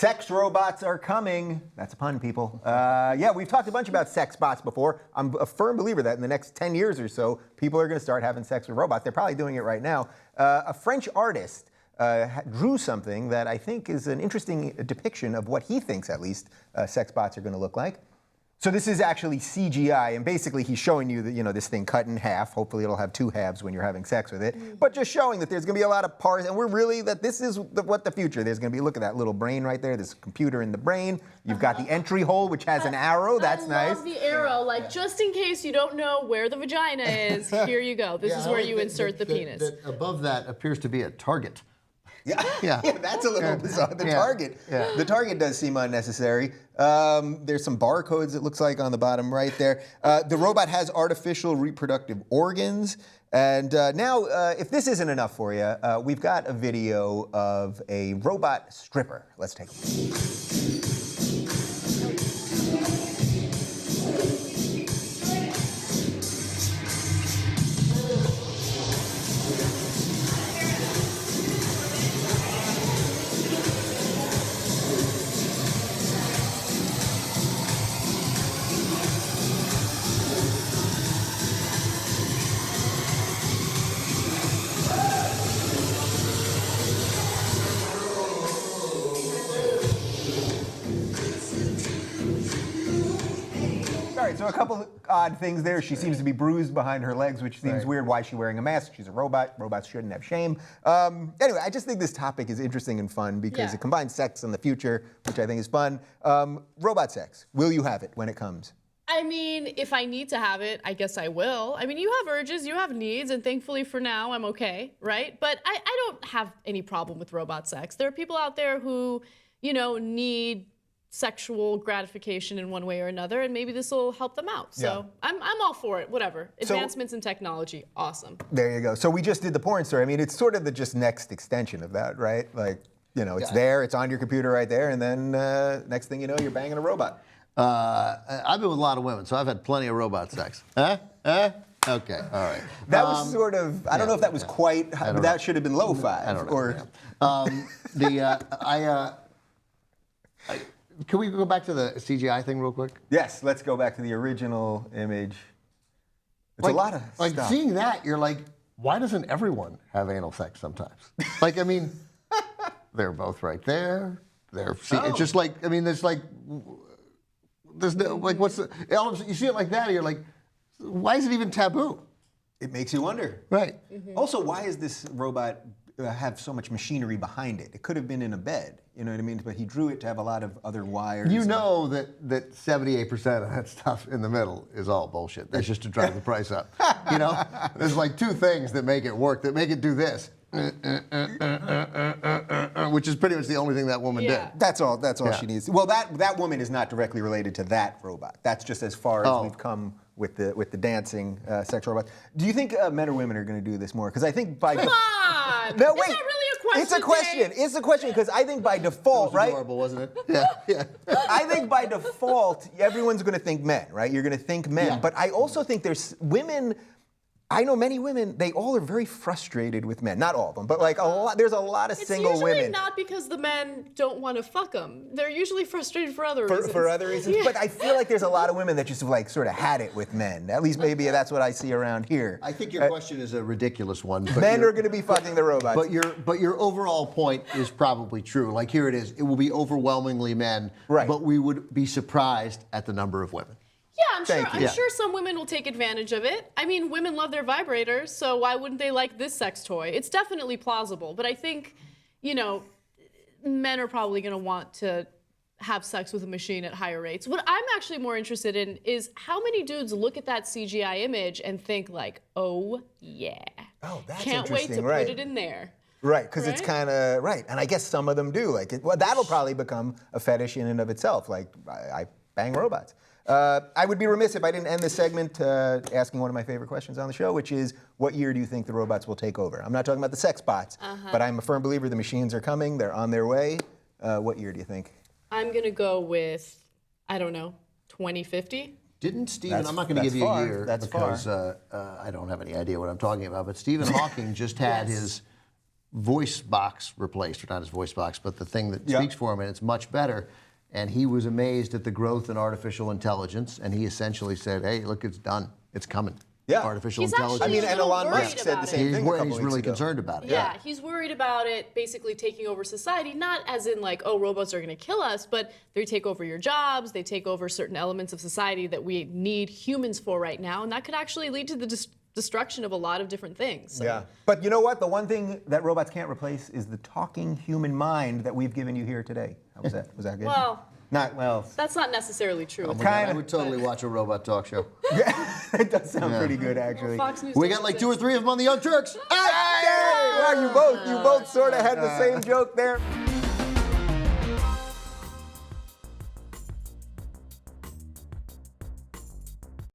Sex robots are coming. That's a pun, people. Yeah, we've talked a bunch about sex bots before. I'm a firm believer that in the next 10 years or so, people are going to start having sex with robots. They're probably doing it right now. A French artist drew something that I think is an interesting depiction of what he thinks, at least, sex bots are going to look like. So this is actually CGI, and basically he's showing you that, you know, this thing cut in half. Hopefully it'll have two halves when you're having sex with it. But just showing that there's going to be a lot of parts, and that this is what the future. There's going to be, look at that little brain right there. There's a computer in the brain. You've got the entry hole, which has an arrow. That's nice. I love the arrow. Like, just in case you don't know where the vagina is, here you go. This is where you insert the penis. Above that appears to be a target. Yeah, that's a little bizarre. The target does seem unnecessary. There's some barcodes, it looks like, on the bottom right there. The robot has artificial reproductive organs. And now, if this isn't enough for you, we've got a video of a robot stripper. Let's take a look. So a couple odd things there. She seems to be bruised behind her legs, which seems weird. Why is she wearing a mask? She's a robot. Robots shouldn't have shame. Anyway, I just think this topic is interesting and fun because it combines sex in the future, which I think is fun. Robot sex. Will you have it when it comes? I mean, if I need to have it, I guess I will. I mean, you have urges, you have needs, and thankfully for now, I'm okay, right? But I don't have any problem with robot sex. There are people out there who, you know, need sexual gratification in one way or another, and maybe this will help them out. So I'm all for it, whatever. Advancements in technology, awesome. There you go. So we just did the porn story. I mean, it's sort of the just next extension of that, right? Like, you know, it's there, it's on your computer right there, and then next thing you know, you're banging a robot. I've been with a lot of women, so I've had plenty of robot sex. Okay, all right. That was sort of, I don't know if that was quite, but that should have been lo-fi. I don't know. Can we go back to the CGI thing real quick? Yes, let's go back to the original image. It's a lot of stuff. Like, seeing that, you're like, why doesn't everyone have anal sex sometimes? Like, I mean, they're both right there. It's just like, I mean, there's no, like, you see it like that, and you're like, why is it even taboo? It makes you wonder. Right. Also, why is this robot have so much machinery behind it? It could have been in a bed, you know what I mean? But he drew it to have a lot of other wires. You know that 78% of that stuff in the middle is all bullshit. That's just to drive the price up. You know? There's like two things that make it work, that make it do this. Which is pretty much the only thing that woman did. That's all she needs. Well, that woman is not directly related to that robot. That's just as far as we've come with the dancing sex robots. Do you think men or women are going to do this more? Because I think by Come on! No, wait. Is that really a question? It's a question. Dave? It's a question because I think by default, that was adorable, wasn't it? Yeah. I think by default, everyone's going to think men, right? You're going to think men. Yeah. But I also think there's women. I know many women, they all are very frustrated with men. Not all of them, but like there's a lot of single women. It's usually not because the men don't want to fuck them. They're usually frustrated for other reasons. For other reasons. But I feel like there's a lot of women that just like sort of had it with men. At least maybe that's what I see around here. I think your question is a ridiculous one. But men are going to be fucking the robots. But your overall point is probably true. Like, here it is. It will be overwhelmingly men, but we would be surprised at the number of women. Yeah, I'm sure some women will take advantage of it. I mean, women love their vibrators, so why wouldn't they like this sex toy? It's definitely plausible, but I think, you know, men are probably going to want to have sex with a machine at higher rates. What I'm actually more interested in is how many dudes look at that CGI image and think like, oh, yeah. Oh, that's Can't wait to put it in there. Right, because it's kind of, and I guess some of them do. Like, well, that'll probably become a fetish in and of itself. Like, I bang robots. I would be remiss if I didn't end this segment asking one of my favorite questions on the show, which is, what year do you think the robots will take over? I'm not talking about the sex bots, but I'm a firm believer the machines are coming. They're on their way. What year do you think? I'm going to go with, I don't know, 2050? Didn't Stephen, I'm not going to give you a year because I don't have any idea what I'm talking about, but Stephen Hawking just had his voice box replaced, or not his voice box, but the thing that speaks for him, and it's much better. And he was amazed at the growth in artificial intelligence, and he essentially said, "Hey, look, it's done. It's coming." Yeah. Artificial He's intelligence. I mean, He's a and little Elon Musk worried said the about same it. thing a couple He's weeks really ago. concerned about it. Yeah, he's worried about it basically taking over society, not as in like, oh, robots are going to kill us, but they take over your jobs, they take over certain elements of society that we need humans for right now, and that could actually lead to the destruction of a lot of different things. So. Yeah. But you know what? The one thing that robots can't replace is the talking human mind that we've given you here today. How was that? Was that good? Well, not well. that's not necessarily true. Kind I of. would totally watch a robot talk show. It does sound pretty good, actually. Fox News We doesn't got like exist. 2 or 3 of them on the Young Turks. Hey! Well, you both sort of had the same joke there.